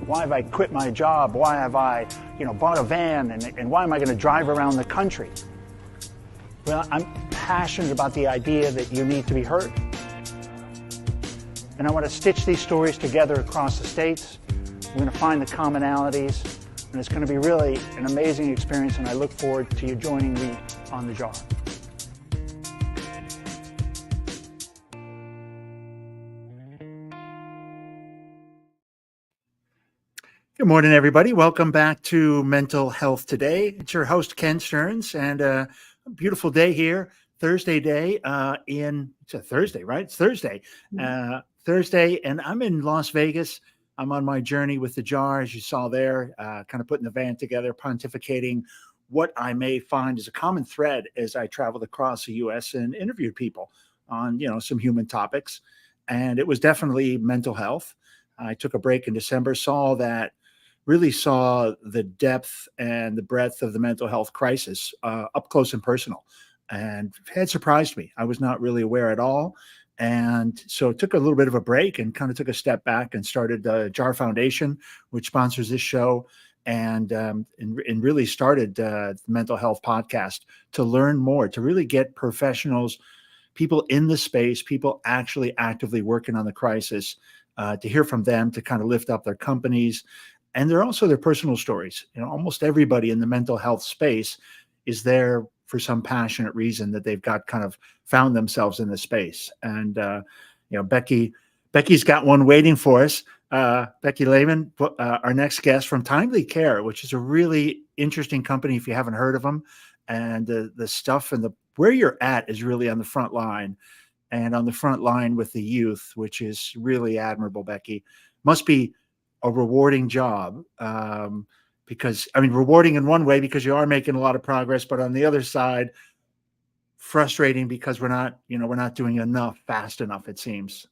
Why have I quit my job? Why have I, bought a van? And why am I going to drive around the country? Well, I'm passionate about the idea that you need to be heard. And I want to stitch these stories together across the states. We're going to find the commonalities. And it's going to be really an amazing experience. And I look forward to you joining me on the jar. Good morning, everybody. Welcome back to Mental Health Today. It's your host, Ken Stearns, and a beautiful day here, Thursday day it's a Thursday, right? It's Thursday. Thursday, and I'm in Las Vegas. I'm on my journey with the jar, as you saw there, kind of putting the van together, pontificating what I may find as a common thread as I traveled across the U.S. and interviewed people on, some human topics. And it was definitely mental health. I took a break in December, really saw the depth and the breadth of the mental health crisis up close and personal, and it had surprised me. I was not really aware at all. And so took a little bit of a break and kind of took a step back and started the JAR Foundation, which sponsors this show, and really started the Mental Health Podcast to learn more, to really get professionals, people in the space, people actually actively working on the crisis, to hear from them, to kind of lift up their companies. And they're also their personal stories. Almost everybody in the mental health space is there for some passionate reason that they've got kind of found themselves in the space. And, Becky's got one waiting for us. Becky Laman, our next guest from TimelyCare, which is a really interesting company if you haven't heard of them. And the stuff and where you're at is really on the front line, and on the front line with the youth, which is really admirable, Becky. Must be a rewarding job, because rewarding in one way because you are making a lot of progress, but on the other side, frustrating because we're not doing enough fast enough, it seems.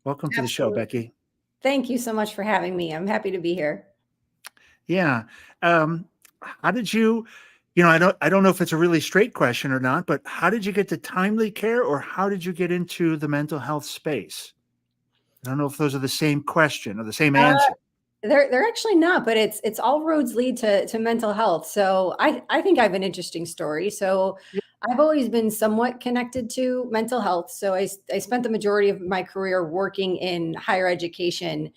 Welcome to the show, Becky. Thank you so much for having me. I'm happy to be here. Yeah. How did you, I don't know if it's a really straight question or not, but how did you get to TimelyCare, or how did you get into the mental health space? I don't know if those are the same question or the same answer. They're actually not, but it's all roads lead to mental health. So I think I have an interesting story. So I've always been somewhat connected to mental health. So I spent the majority of my career working in higher education,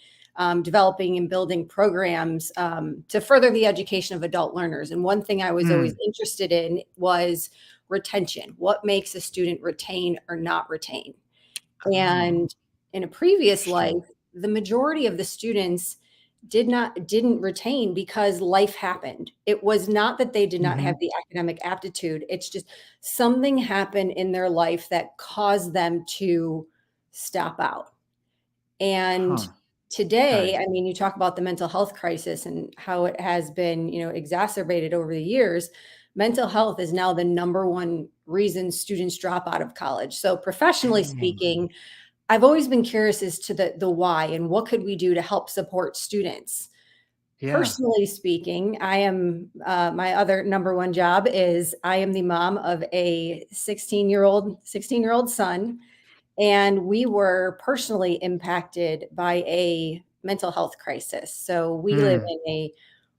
developing and building programs to further the education of adult learners. And one thing I was always interested in was retention. What makes a student retain or not retain? And in a previous life, the majority of the students didn't retain because life happened. It was not that they did not have the academic aptitude. It's just something happened in their life that caused them to stop out. And today, you talk about the mental health crisis and how it has been, exacerbated over the years. Mental health is now the number one reason students drop out of college. So professionally speaking, I've always been curious as to the why and what could we do to help support students. Yeah. Personally speaking, I am my other number one job is I am the mom of a 16-year-old son, and we were personally impacted by a mental health crisis. So we live in a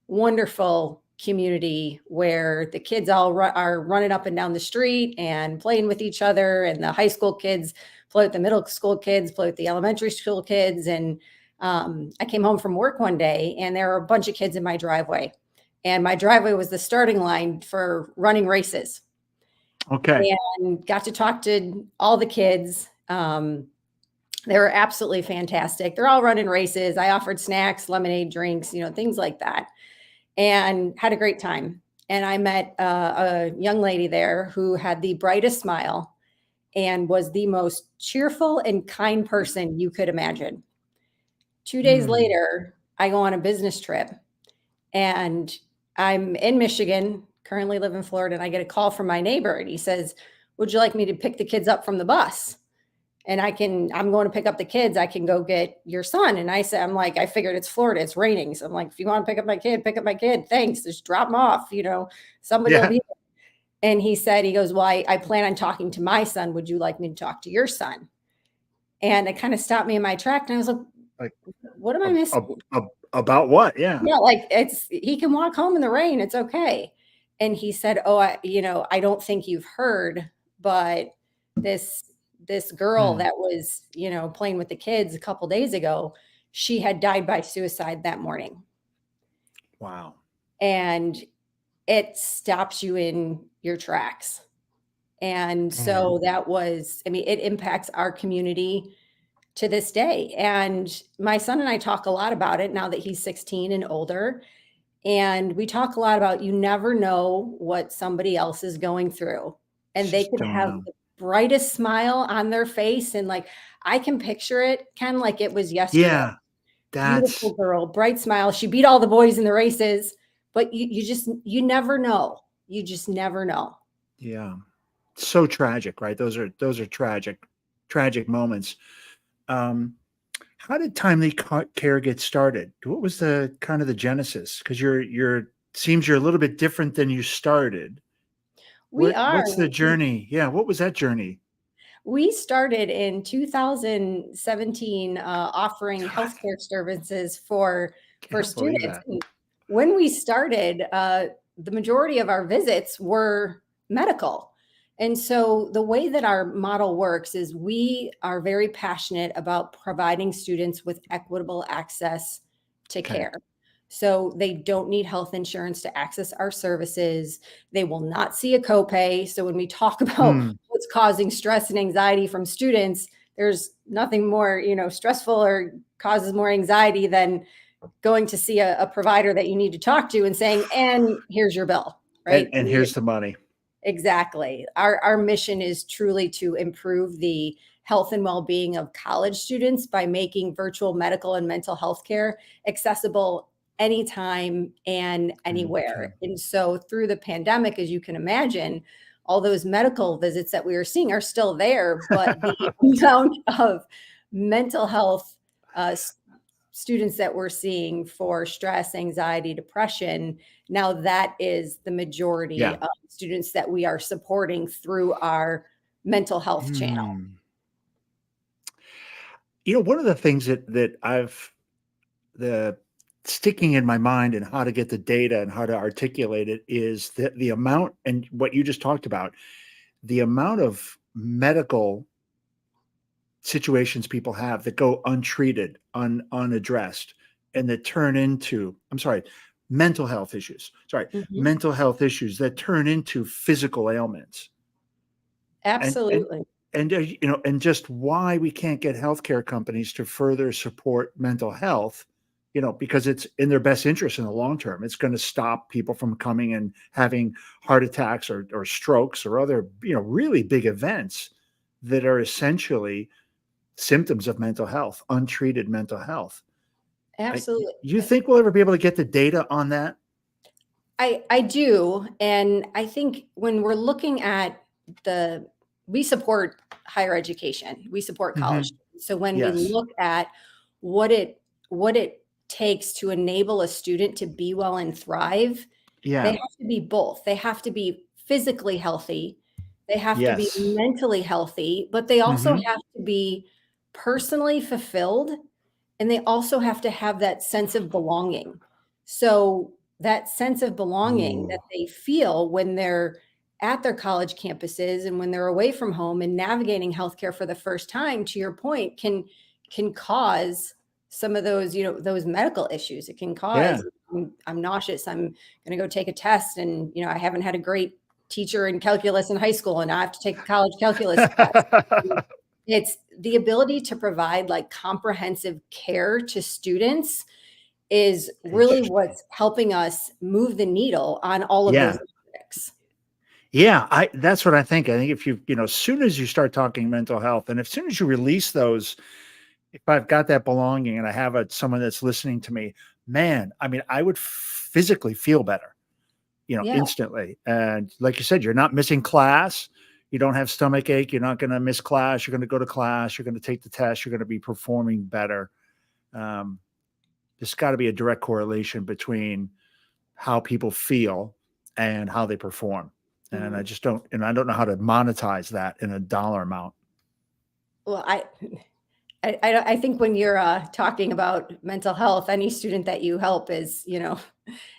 wonderful community where the kids all are running up and down the street and playing with each other, and the high school kids play with the middle school kids, play with the elementary school kids. And I came home from work one day and there were a bunch of kids in my driveway, and my driveway was the starting line for running races. Okay. And got to talk to all the kids. They were absolutely fantastic. They're all running races. I offered snacks, lemonade, drinks, things like that, and had a great time. And I met a young lady there who had the brightest smile and was the most cheerful and kind person you could imagine. 2 days later, I go on a business trip, and I'm in Michigan, currently live in Florida, and I get a call from my neighbor, and he says, "Would you like me to pick the kids up from the bus? And I'm going to pick up the kids. I can go get your son." And I said, I figured it's Florida, it's raining. So I'm like, if you want to pick up my kid, pick up my kid. Thanks. Just drop him off. Somebody will be there. And he goes, well, I plan on talking to my son. Would you like me to talk to your son? And it kind of stopped me in my track. And I was like, what am I missing? About what? Yeah. Yeah, like he can walk home in the rain. It's okay. And he said, "Oh, I don't think you've heard, but this this girl Hmm. that was, playing with the kids a couple days ago, she had died by suicide that morning." Wow. And it stops you in your tracks. And Man. so that was, I mean, it impacts our community to this day. And my son and I talk a lot about it now that he's 16 and older. And we talk a lot about you never know what somebody else is going through. And they Just could don't have know. the brightest smile on their face. And like, I can picture it, Ken, like it was yesterday. Yeah. That's Beautiful girl, bright smile. She beat all the boys in the races, but you never know. You just never know. yeah. So tragic, right? Those are tragic moments. Um, how did care get started? What was the kind of the genesis? Because seems you're a little bit different than you started. We are. What's the journey? Yeah, what was that journey? We started in 2017 offering God, healthcare services for can't believe students. that. And when we started, the majority of our visits were medical. And so the way that our model works is we are very passionate about providing students with equitable access to Okay. care. So they don't need health insurance to access our services. They will not see a copay. So when we talk about Hmm. what's causing stress and anxiety from students, there's nothing more, stressful or causes more anxiety than going to see a provider that you need to talk to and saying, and here's your bill, And right? here's the money. Exactly. Our mission is truly to improve the health and well-being of college students by making virtual medical and mental health care accessible anytime and Okay. anywhere. And so through the pandemic, as you can imagine, all those medical visits that we are seeing are still there, but the amount of mental health students that we're seeing for stress, anxiety, depression, now that is the majority Yeah. of students that we are supporting through our mental health channel. Hmm. One of the things that I've the sticking in my mind and how to get the data and how to articulate it is that the amount and what you just talked about, the amount of medical situations people have that go untreated, unaddressed, and that turn into, I'm sorry, mental health issues. Sorry, Mhm. mental health issues that turn into physical ailments. And and Absolutely. and just why we can't get healthcare companies to further support mental health, because it's in their best interest in the long term. It's going to stop people from coming and having heart attacks or strokes or other, really big events that are essentially symptoms of mental health, untreated mental health. Absolutely. You think we'll ever be able to get the data on that? I do, and I think when we're looking at the we support higher education, we support college. Mhm. So when we Yes. look at what it takes to enable a student to be well and thrive, they Yeah. have to be both. They have to be physically healthy, they have to be Yes. mentally healthy, but they also Mhm. have to be personally fulfilled, and they also have to have that sense of belonging. So that sense of belonging that Ooh. they feel when they're at their college campuses and when they're away from home and navigating healthcare for the first time, to your point, can cause some of those, those medical issues. It can Yeah. cause I'm nauseous. I'm going to go take a test, and I haven't had a great teacher in calculus in high school, and I have to take a college calculus test. It's the ability to provide like comprehensive care to students is really Interesting. what's helping us move the needle on all of those Yeah. metrics. Yeah, that's what I think. I think if as soon as you start talking mental health and as soon as you release those, if I've got that belonging and I have someone that's listening to me, man, I mean, I would physically feel better, Yeah, instantly. And like you said, you're not missing class. You don't have stomach ache. You're not going to miss class. You're going to go to class. You're going to take the test. You're going to be performing better. Um, there's got to be a direct correlation between how people feel and how they perform. And mhm. I don't know how to monetize that in a dollar amount. Well, I think when you're talking about mental health, any student that you help is,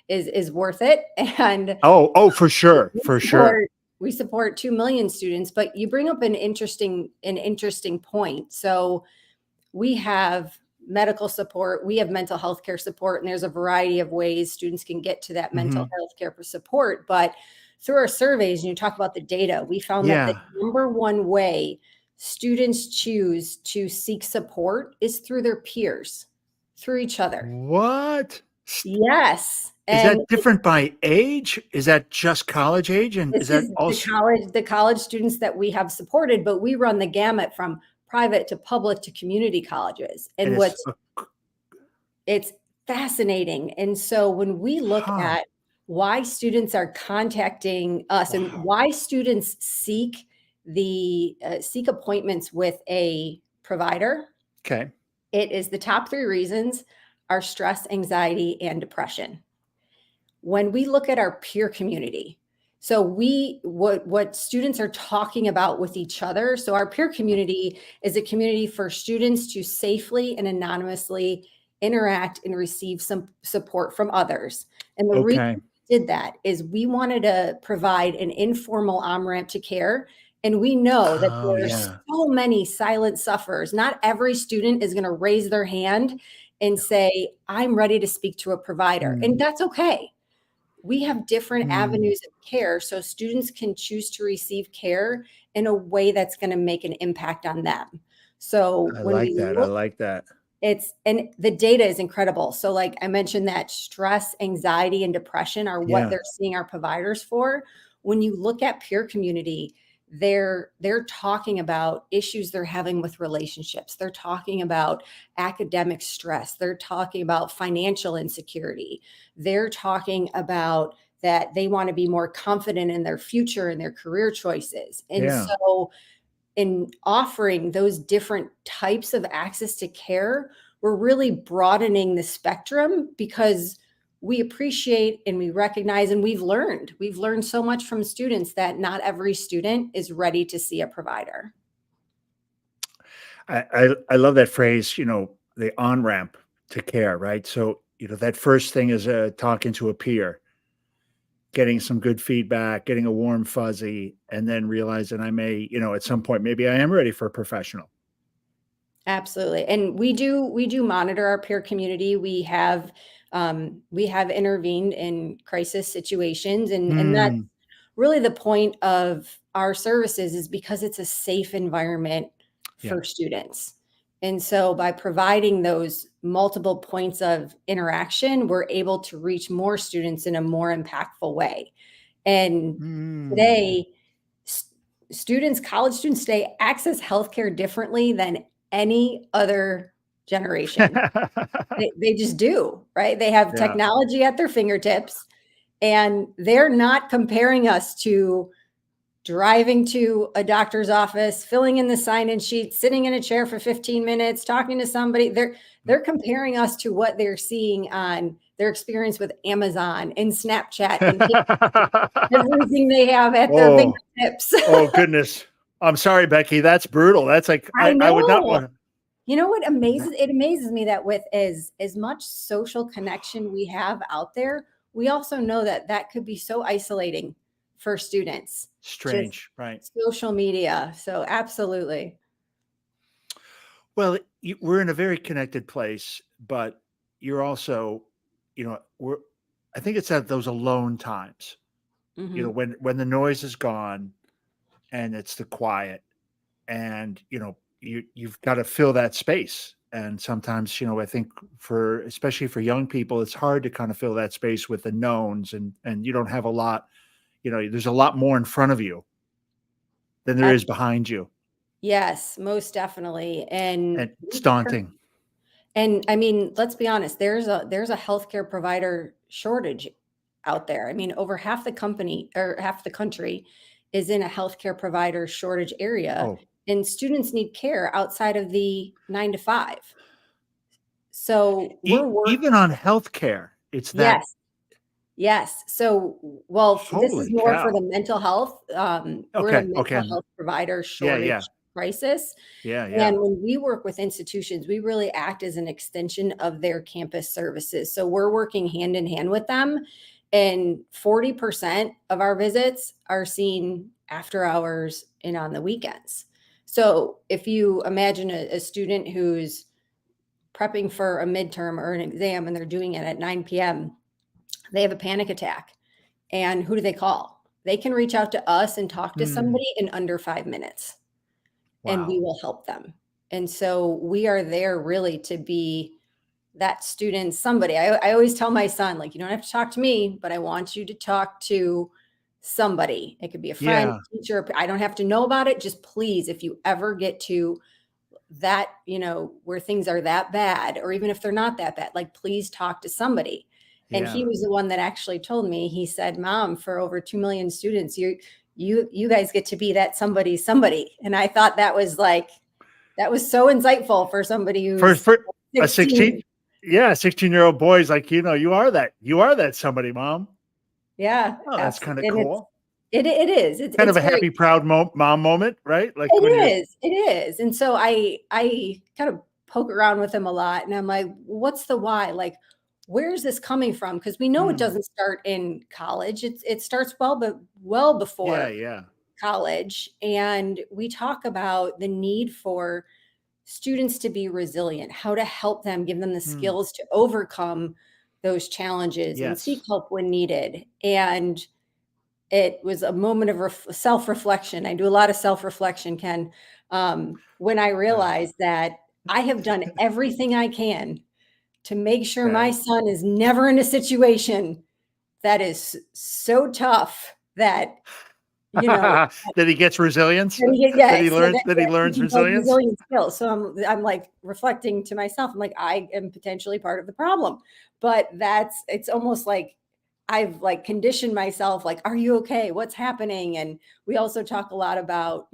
is worth it. And Oh, for sure, we for sure. support we support 2 million students, but you bring up an interesting point. So we have medical support, we have mental health care support, and there's a variety of ways students can get to that mental Hmm. health care support. But through our surveys, and you talk about the data, we found that the Yeah. number one way students choose to seek support is through their peers, through each other. What? Yes. Is And that different by age? Is that just college age? And is this that is also? the college students that we have supported, but we run the gamut from private to public to community colleges. And And it's it's fascinating. And so when we look huh? at why students are contacting us and Wow. why students seek appointments with a provider, Okay. it is the top three reasons are stress, anxiety, and depression. When we look at our peer community, so what students are talking about with each other. So our peer community is a community for students to safely and anonymously interact and receive some support from others. And the reason Okay. we did that is we wanted to provide an informal on-ramp to care. And we know that Oh, there are yeah. so many silent sufferers. Not every student is going to raise their hand and say, I'm ready to speak to a provider. Mm, And that's okay. We have different mm. avenues of care so students can choose to receive care in a way that's going to make an impact on them. So I when like we that. I look, like that. and the data is incredible. So like I mentioned, that stress, anxiety, and depression are what Yeah. they're seeing our providers for. When you look at peer community, they're talking about issues they're having with relationships. They're talking about academic stress. They're talking about financial insecurity. They're talking about that they want to be more confident in their future and their career choices. And Yeah. so in offering those different types of access to care, we're really broadening the spectrum because we appreciate and we recognize and we've learned so much from students that not every student is ready to see a provider. I love that phrase, the on-ramp to care, right? So, that first thing is talking to a peer, getting some good feedback, getting a warm fuzzy, and then realizing I may, at some point, maybe I am ready for a professional. Absolutely. And we do monitor our peer community. We have intervened in crisis situations, and that's Mm, really the point of our services is because it's a safe environment yeah. for students. And so by providing those multiple points of interaction, we're able to reach more students in a more impactful way. And Mm. today, s- college students today access healthcare differently than any other generation. They just do, right? They have Yeah. technology at their fingertips, and they're not comparing us to driving to a doctor's office, filling in the sign-in sheet, sitting in a chair for 15 minutes, talking to somebody. They're comparing us to what they're seeing on their experience with Amazon and Snapchat and everything they have at their Oh, fingertips. oh goodness. I'm sorry, Becky. That's brutal. That's like I I would not know. want You know what that. amazes me that with as much social connection we have out there, we also know that that could be so isolating for students. Just Strange, right? social media. So absolutely. Well, we're in a very connected place, but you're also, we're. I think it's at those alone times. Mhm. When the noise is gone and it's the quiet, and you've got to fill that space. And sometimes, I think for especially for young people, it's hard to kind of fill that space with the knowns, and you don't have a lot. There's a lot more in front of you than there Ab- is behind you, Yes, most definitely. And and it's daunting. and I mean, let's be honest, there's a healthcare provider shortage out there. I mean, over half the company or half the country is in a healthcare provider shortage area, Oh, and students need care outside of the 9 to 5. So we're even working. on healthcare, it's that. Yes. Yes. So, well, this is Holy more for the cow. mental health. We're in a Okay, mental okay. health provider Yeah, yeah. shortage. crisis. Yeah. And Yeah. when we work with institutions, we really act as an extension of their campus services. So we're working hand in hand with them. And 40% of our visits are seen after hours and on the weekends. So if you imagine a student who's prepping for a midterm or an exam and they're doing it at 9 p.m., they have a panic attack. And who do they call? They can reach out to us and talk to Hmm. somebody in under 5 minutes, and we Wow. will help them. And so we are there really to be that student, somebody. I always tell my son, like, you don't have to talk to me, but I want you to talk to somebody. It could be a friend, Yeah. teacher. I don't have to know about it. Just please, if you ever get to that, where things are that bad, or even if they're not that bad, like, please talk to somebody. And Yeah. he was the one that actually told me, he said, Mom, for over 2 million students, you guys get to be that somebody. And I thought that was so insightful for somebody who's For a 16, 16. yeah, 16-year-old boy's like, you are that somebody, Mom. Yeah, Oh, that's kind of absolutely. And cool. it is. It's Kind of it's a very. happy, proud mom moment, right? Like when you're, It is. And so I kind of poke around with him a lot, and I'm like, what's the why? Like, where's this coming from? Because we know it hmm, doesn't start in college. It starts well yeah, before yeah. college. And we talk about the need for students to be resilient, how to help them, give them the Hmm, skills to overcome those challenges and seek yes. help when needed. And it was a moment of self-reflection. I do a lot of self-reflection, Ken, when I Uh, realized that I have done everything I can to make sure my okay. son is never in a situation that is so tough that, you know, That he gets resilience. That he yes, so learns. That he that he learns can build resilience. resilient skills. So I'm like reflecting to myself. I'm like, I am potentially part of the problem, but it's almost like I've like conditioned myself. Like, are you okay? What's happening? And we also talk a lot about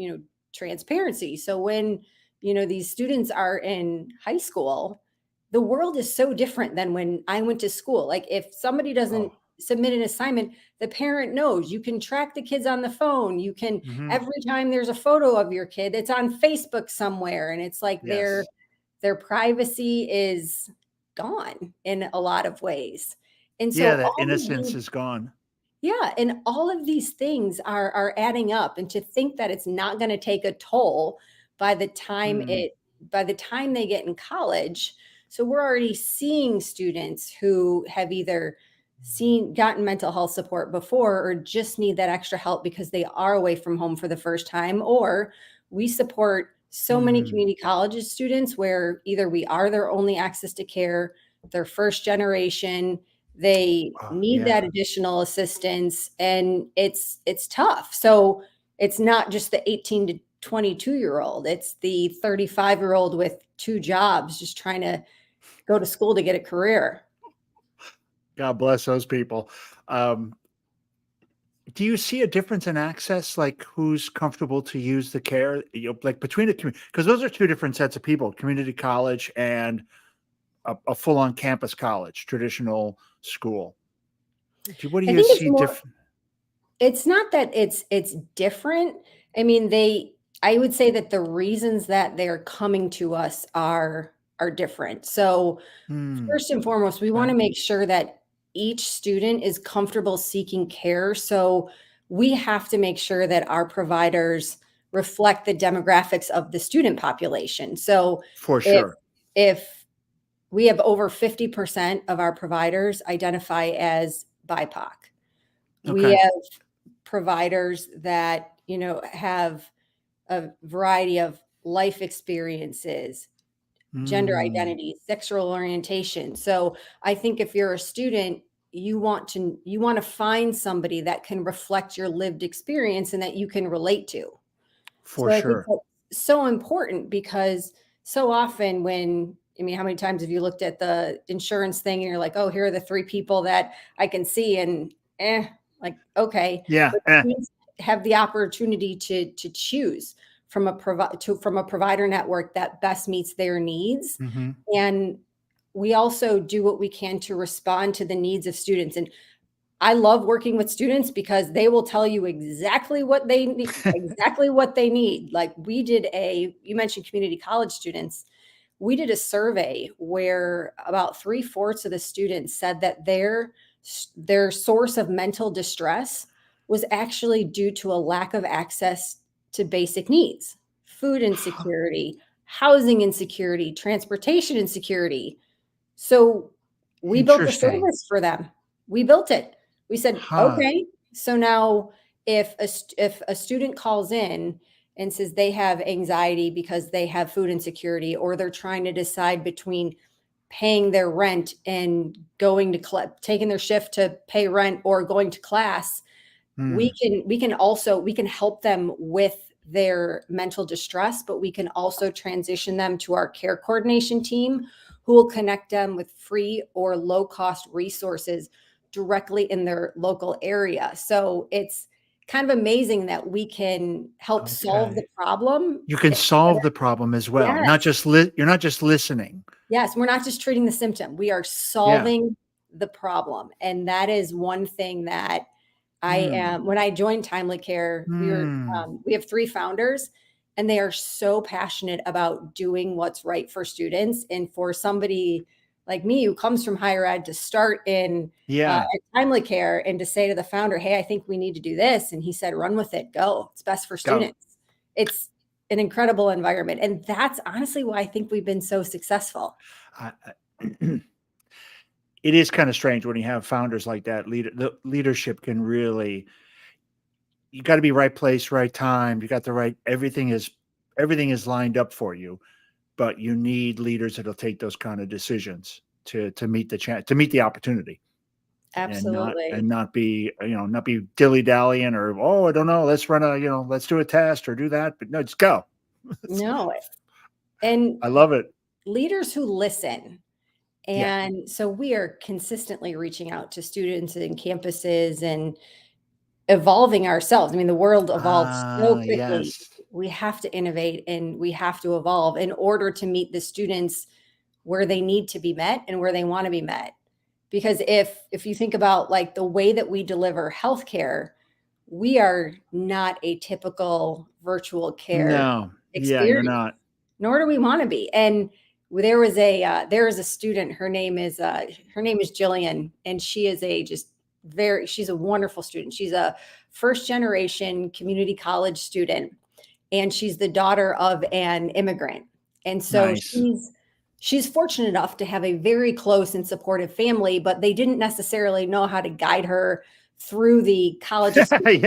transparency. So when these students are in high school, the world is so different than when I went to school. Like, if somebody doesn't Oh. submit an assignment, the parent knows. You can track the kids on the phone. You can, Hmm. every time there's a photo of your kid, it's on Facebook somewhere. And it's like their Yes. their privacy is gone in a lot of ways. And Yeah, so that all of innocence these, is gone. yeah, and all of these things are adding up. And to think that it's not going to take a toll by the time Hmm. it by the time they get in college. So we're already seeing students who have either gotten mental health support before, or just need that extra help because they are away from home for the first time. Or we support so many Hmm. community colleges students where either we are their only access to care, they're first generation, they need that Yeah. additional assistance, and it's tough. So it's not just the 18 to 22-year-old, it's the 35-year-old with two jobs just trying to go to school to get a career. God bless those people. Um, do you see a difference in access, like who's comfortable to use the care, like between the community? Because those are two different sets of people: community college and a full-on campus college, traditional school. What do I you think it's see more, different? it's not that it's different. I mean, I would say that the reasons that they're coming to us are different. So Hmm. first and foremost, we want Okay. to make sure that each student is comfortable seeking care. So we have to make sure that our providers reflect the demographics of the student population. So For if sure. if we have over 50% of our providers identify as BIPOC, we Okay. have providers that, have a variety of life experiences, gender Hmm. identity, sexual orientation. So I think if you're a student, you want to find somebody that can reflect your lived experience and that you can relate to. For So I think sure. that's so important, because so often I mean, how many times have you looked at the insurance thing and you're like, oh, here are the three people that I can see, and like, okay. Yeah. But students have the opportunity to choose from a provider network that best meets their needs. Hmm. And we also do what we can to respond to the needs of students. And I love working with students because they will tell you exactly what they need, exactly what they need. Like you mentioned community college students. We did a survey where about 3/4 of the students said that their source of mental distress was actually due to a lack of access to basic needs, food insecurity, housing insecurity, transportation insecurity. So we built a Interesting. service for them. We built it. We said, Huh. okay, so now if a student calls in and says they have anxiety because they have food insecurity, or they're trying to decide between paying their rent and taking their shift to pay rent or going to class, Hmm. we can help them with their mental distress, but we can also transition them to our care coordination team, who will connect them with free or low cost resources directly in their local area. So it's kind of amazing that we can help solve the Okay. problem. You can solve the problem as well. Not Yes. just you're not just listening. Yes, we're not just treating the symptom. We are Yeah. solving the problem. And that is one thing that Hmm. when I joined TimelyCare, Hmm. we have 3 founders, and they are so passionate about doing what's right for students. And for somebody like me who comes from higher ed to start in Yeah. at TimelyCare and to say to the founder, "Hey, I think we need to do this." And he said, "Run with it, go. It's best for Go. students." It's an incredible environment. And that's honestly why I think we've been so successful. I it is kind of strange when you have founders like that. The leadership can really, you got to be right place, right time. You got the right, everything is lined up for you, but you need leaders that'll take those kind of decisions to meet the chance, to meet the opportunity, and Absolutely. not be, not be dilly dallying, or, oh, I don't know, let's run a, let's do a test or do that, but no, just go. No. And I love it. leaders who listen. Yeah. And so we are consistently reaching out to students and campuses and evolving ourselves. I mean, the world evolves so Ah, quickly. yes. We have to innovate and we have to evolve in order to meet the students where they need to be met and where they want to be met. Because if you think about like the way that we deliver healthcare, we are not a typical virtual care No. Yeah, you're experience, not. nor do we want to be. And there is a student. Her name is Jillian, and she is a just very she's a wonderful student. She's a first generation community college student, and she's the daughter of an immigrant. And so Nice. she's fortunate enough to have a very close and supportive family, but they didn't necessarily know how to guide her through the college experience.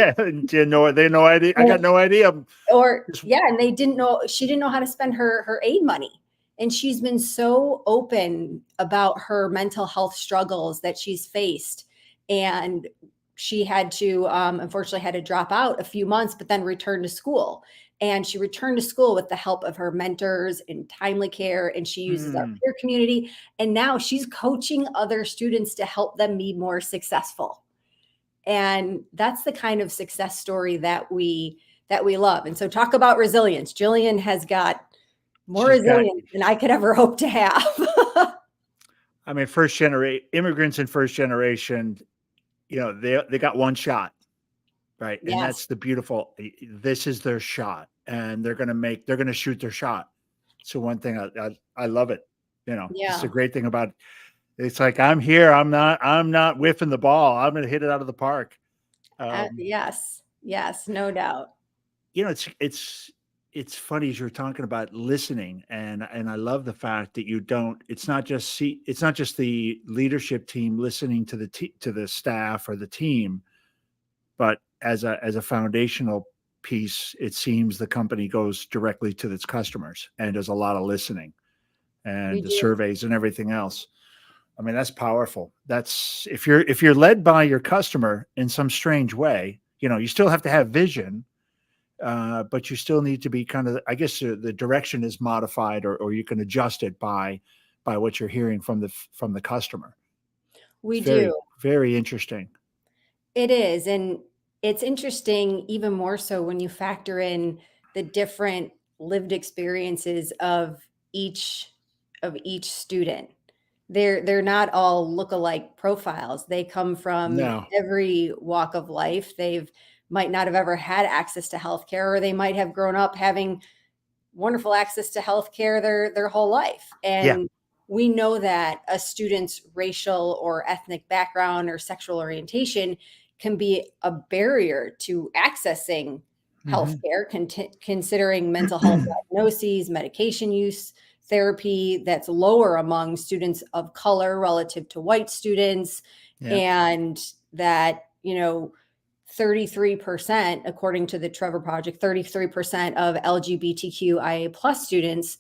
Yeah, you know what? They had no idea. I got no idea. Or Just yeah, and she didn't know how to spend her aid money. And she's been so open about her mental health struggles that she's faced. And she had to unfortunately had to drop out a few months, but then return to school. And she returned to school with the help of her mentors in TimelyCare, and she uses our mm, peer community. And now she's coaching other students to help them be more successful. And that's the kind of success story that we love. And so talk about resilience. Jillian has got more she's got, resilience than I could ever hope to have. I mean, first generation immigrants and first generation, they got one shot, right? And Yes. that's the beautiful. This is their shot, and they're gonna shoot their shot. So one thing I love it. This is a Yeah. great thing about. It's like, I'm here. I'm not whiffing the ball. I'm gonna hit it out of the park. Um, Yes. Yes. No doubt. it's funny as you're talking about listening, and I love the fact that you don't. It's not just the leadership team listening to to the staff or the team, but as a foundational piece, it seems the company goes directly to its customers and does a lot of listening We and the do. surveys and everything else. I mean, that's powerful. That's if you're led by your customer in some strange way, you still have to have vision, but you still need to be kind of, I guess, the direction is modified, or you can adjust it by what you're hearing from the customer. It's We very, do. very interesting. It is. And it's interesting, even more so when you factor in the different lived experiences each of each student. they're not all look-alike profiles. They come from No. every walk of life. They've might not have ever had access to healthcare, or they might have grown up having wonderful access to healthcare their whole life. Yeah. And we know that a student's racial or ethnic background or sexual orientation can be a barrier to accessing Mhm. healthcare, considering mental health diagnoses, medication use, therapy that's lower among students of color relative to white students. Yeah. And that, 33%, according to the Trevor Project, 33% of LGBTQIA plus students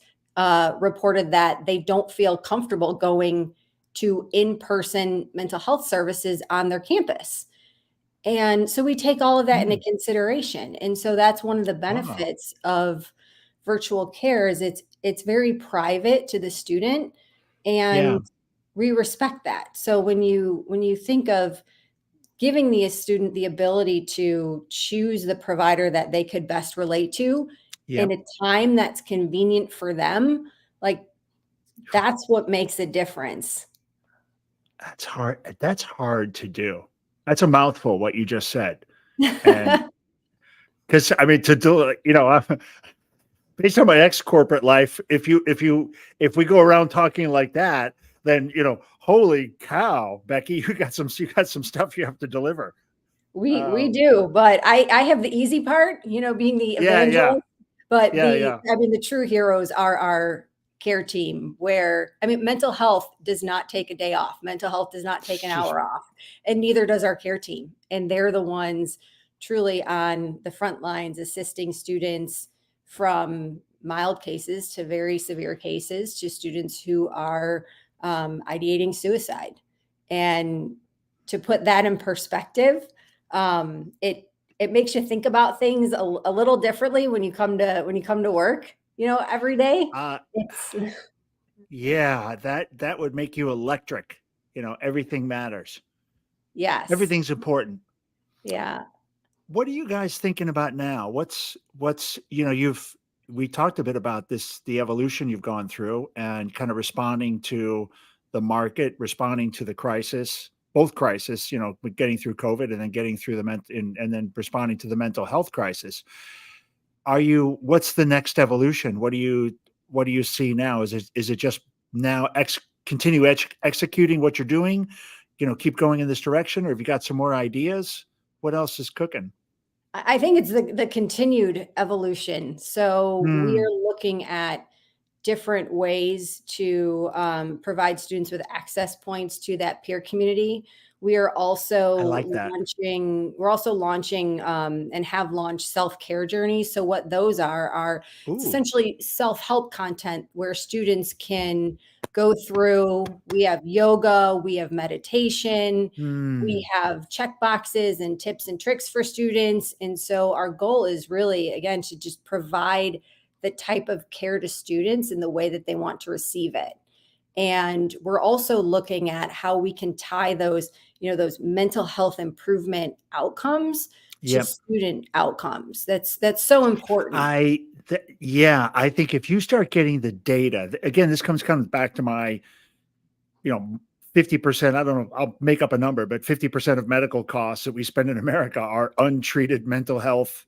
reported that they don't feel comfortable going to in-person mental health services on their campus. And so we take all of that into Mm. consideration. And so that's one of the Wow. benefits of virtual care is it's very private to the student, Yeah. and we respect that. So when you think of giving the student the ability to choose the provider that they could best relate to in Yep. a time that's convenient for them, like that's what makes a difference. That's hard. That's hard to do. That's a mouthful, what you just said. And because I mean, to do it, based on my ex-corporate life, if we go around talking like that, then holy cow, Becky, you got some stuff you have to deliver. We Um, do, but I have the easy part, being the yeah, yeah, evangelist, but yeah, yeah. the true heroes are our care team, where, I mean, mental health does not take a day off. Mental health does not take an hour off, and neither does our care team. And they're the ones truly on the front lines assisting students from mild cases to very severe cases to students who are ideating suicide. And to put that in perspective, it makes you think about things a little differently when you come to work, every day. Uh, It's yeah, that would make you electric. Everything matters. yes. Everything's important. Yeah. What are you guys thinking about now? You've we talked a bit about this, the evolution you've gone through and kind of responding to the market, responding to the crisis, both crisis, with getting through COVID and then getting through and then responding to the mental health crisis. What's the next evolution? What do you see now? Is it just now continue executing what you're doing, keep going in this direction, or have you got some more ideas? What else is cooking? I think it's the continued evolution. So we Hmm. are looking at different ways to provide students with access points to that peer community. We are I also like that. launching and have launched self-care journeys. So what those are it's Ooh. essentially self-help content where students can go through. We have yoga, we have meditation, Hmm. we have check boxes and tips and tricks for students. And so our goal is really, again, to just provide the type of care to students in the way that they want to receive it. And we're also looking at how we can tie those mental health improvement outcomes to Yep. student outcomes. That's so important. Yeah, I think if you start getting the data, again, this comes back to my, you know, 50%, I don't know, I'll make up a number, but 50% of medical costs that we spend in America are untreated mental health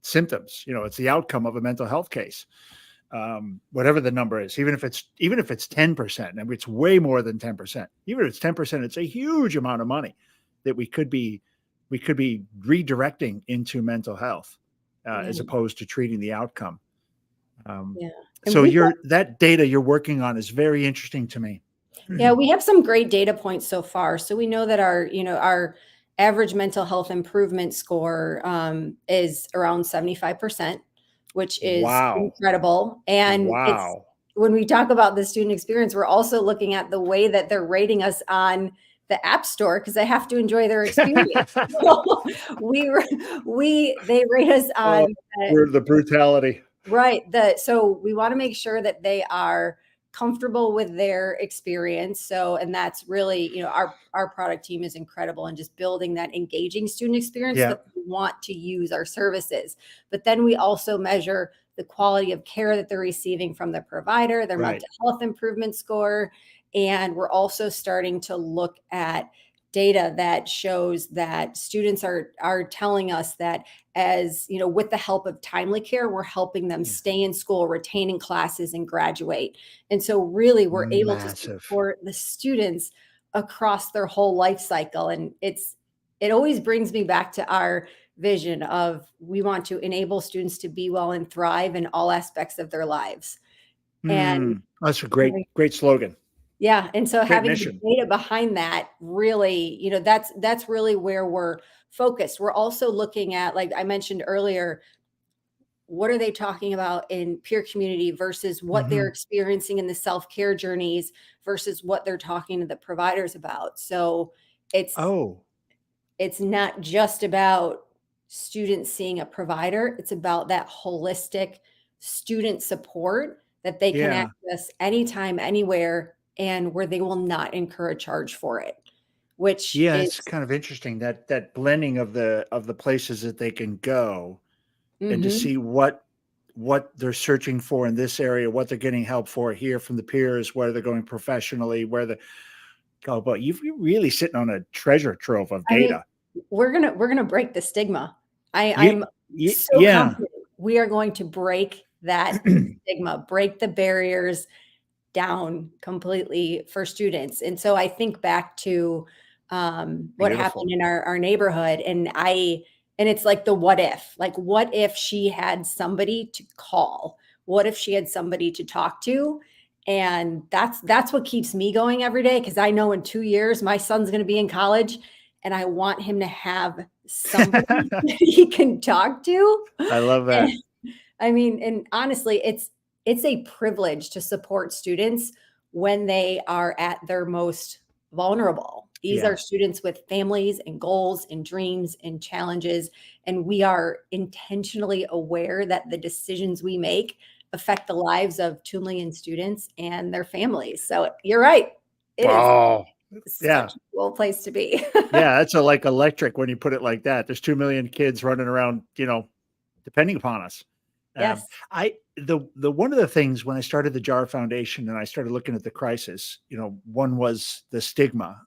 symptoms. It's the outcome of a mental health case. Whatever the number is, even if it's 10%, and it's way more than 10%, even if it's 10%, it's a huge amount of money that we could be redirecting into mental health, Yeah. as opposed to treating the outcome. Um, Yeah. And so we've got that data you're working on is very interesting to me. Yeah, we have some great data points so far. So we know that our average mental health improvement score is around 75%, which is Wow. incredible. And it's Wow. when we talk about the student experience, we're also looking at the way that they're rating us on the App Store because they have to enjoy their experience. So we they rate us on Oh, the brutality. right. So we want to make sure that they are comfortable with their experience. So, and that's really, our product team is incredible in just building that engaging student experience Yeah, that they want to use our services. But then we also measure the quality of care that they're receiving from the provider, their right. mental health improvement score. And we're also starting to look at data that shows that students are telling us that, as you know, with the help of TimelyCare, we're helping them Yeah. stay in school, retaining classes, and graduate. And so really we're able to Massive. support the students across their whole life cycle. And it always brings me back to our vision of, we want to enable students to be well and thrive in all aspects of their lives. And That's a great slogan. yeah, and so Great having the mission. data behind that, really, that's really where we're focused. We're also looking at, like I mentioned earlier, what are they talking about in peer community versus what they're Hmm. experiencing in the self-care journeys versus what they're talking to the providers about. So it's Oh, it's not just about students seeing a provider, it's about that holistic student support that they can yeah. access anytime, anywhere, and where they will not incur a charge for it, which Yeah, is it's kind of interesting that blending of the places that they can go and to mhm. see what they're searching for in this area, what they're getting help for here from the peers, where they're going professionally, where the oh, but you're really sitting on a treasure trove of I mean, data. we're gonna break the stigma. You, I'm so yeah. confident we are going to break that stigma, break the barriers down completely for students. And so I think back to what happened Beautiful. in our neighborhood, and it's like the what if she had somebody to call? What if she had somebody to talk to? And that's what keeps me going every day, because I know in 2 years my son's going to be in college, and I want him to have somebody he can talk to. I love And that. I mean, and honestly, it's a privilege to support students when they are at their most vulnerable. These Yeah. are students with families and goals and dreams and challenges, and we are intentionally aware that the decisions we make affect the lives of 2 million students and their families. So you're right. It is Wow. Yeah. such a cool place to be. Yeah. That's a like electric when you put it like that. There's 2 million kids running around, depending upon us. Yes. The one of the things when I started the JAR Foundation and I started looking at the crisis, one was the stigma.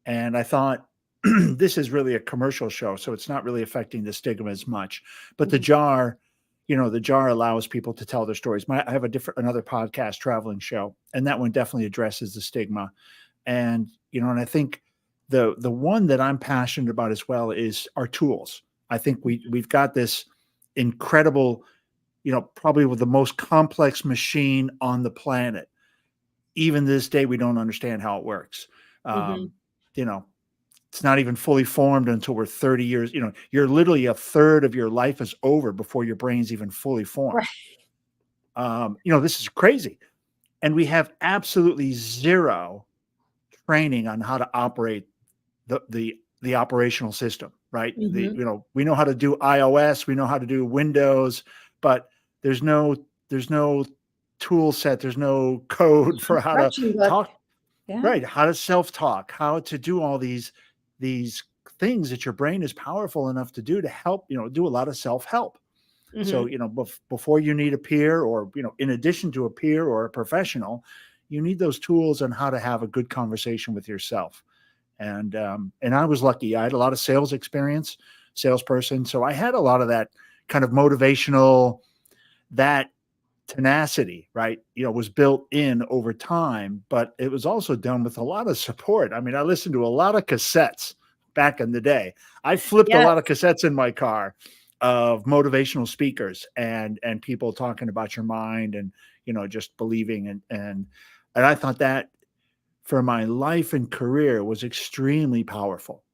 And I thought, this is really a commercial show, so it's not really affecting the stigma as much. But Mhm. the jar allows people to tell their stories. I have another podcast traveling show, and that one definitely addresses the stigma. And I think the one that I'm passionate about as well is our tools. I think we've got this incredible, probably with the most complex machine on the planet. Even this day, we don't understand how it works. Mhm. Um, you know, it's not even fully formed until we're 30 years. You're literally a third of your life is over before your brain's even fully formed. Right. This is crazy. And we have absolutely zero training on how to operate the operational system, right? Mhm. We know how to do iOS, we know how to do Windows, but there's no there's no tool set, there's no code for how to Instruction book. talk. Yeah. Right, how to self-talk, how to do all these things that your brain is powerful enough to do to help, do a lot of self-help. So, Mhm. before you need a peer or, in addition to a peer or a professional, you need those tools on how to have a good conversation with yourself. And I was lucky. I had a lot of sales experience, salesperson. So I had a lot of that kind of motivational, that tenacity, right? Was built in over time, but it was also done with a lot of support. I mean, I listened to a lot of cassettes back in the day. I flipped a Yes. lot of cassettes in my car of motivational speakers and people talking about your mind and just believing and I thought that for my life and career was extremely powerful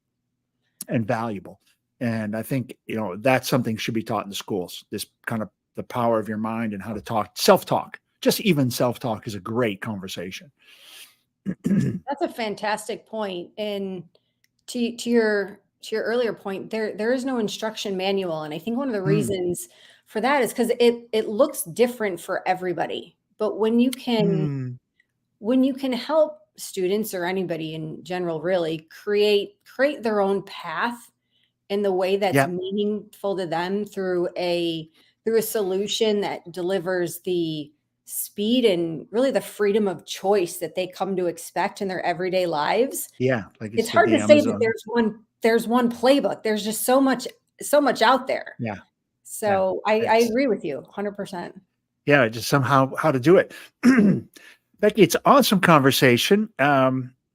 and valuable. And I think, that's something should be taught in the schools. This kind of the power of your mind and how to talk, self-talk. Just even self-talk is a great conversation. That's a fantastic point. And to your earlier point, there is no instruction manual. And I think one of the Mm, reasons for that is because it looks different for everybody. But mm, when you can help students, or anybody in general, really create their own path in the way that's yeah, meaningful to them through a solution that delivers the speed and really the freedom of choice that they come to expect in their everyday lives. Yeah, like you It's said, hard the to say that Amazon. there's one playbook. There's just so much out there. Yeah, yeah. So I It's agree with you 100%. yeah, just somehow how to do it. Becky, it's awesome conversation.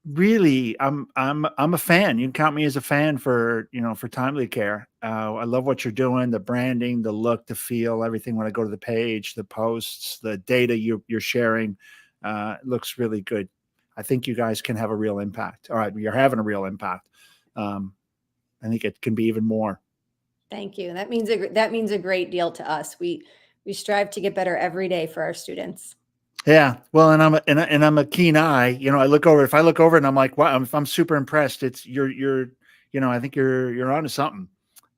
Really, I'm a fan. You can count me as a fan for for TimelyCare. I love what you're doing, the branding, the look, the feel, everything. When I go to the page, the posts, the data you're sharing, it looks really good. I think you guys can have a real impact. All right, you're having a real impact. Um, I think it can be even more. Thank you. That means a great deal to us. We strive to get better every day for our students. Yeah, well, and I'm a keen eye. I look over. If I look over and I'm like, wow, I'm super impressed. It's you're I think you're onto something.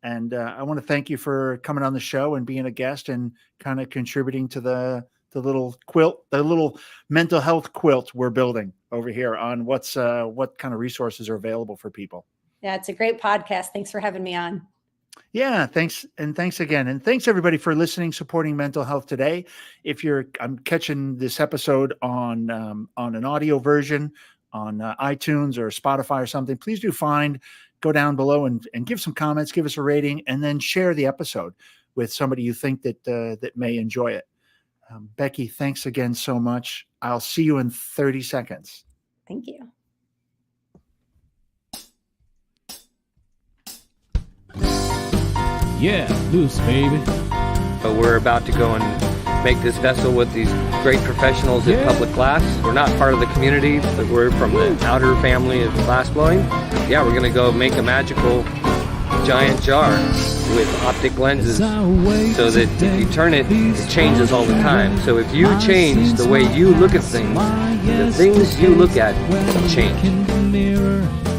And I want to thank you for coming on the show and being a guest and kind of contributing to the little quilt, the little mental health quilt we're building over here on what kind of resources are available for people. Yeah, it's a great podcast. Thanks for having me on. Yeah, thanks. And thanks again. And thanks everybody for listening, supporting mental health today. I'm catching this episode on an audio version on iTunes or Spotify or something. Please go down below and give some comments, give us a rating, and then share the episode with somebody you think that may enjoy it. Becky, thanks again so much. I'll see you in 30 seconds. Thank you. Yeah, loose, baby. We're about to go and make this vessel with these great professionals in public glass. We're not part of the community, but we're from the outer family of glass blowing. Yeah, we're going to go make a magical giant jar with optic lenses so that if you turn it, it changes all the time. So if you change the way you look at things, the things you look at change.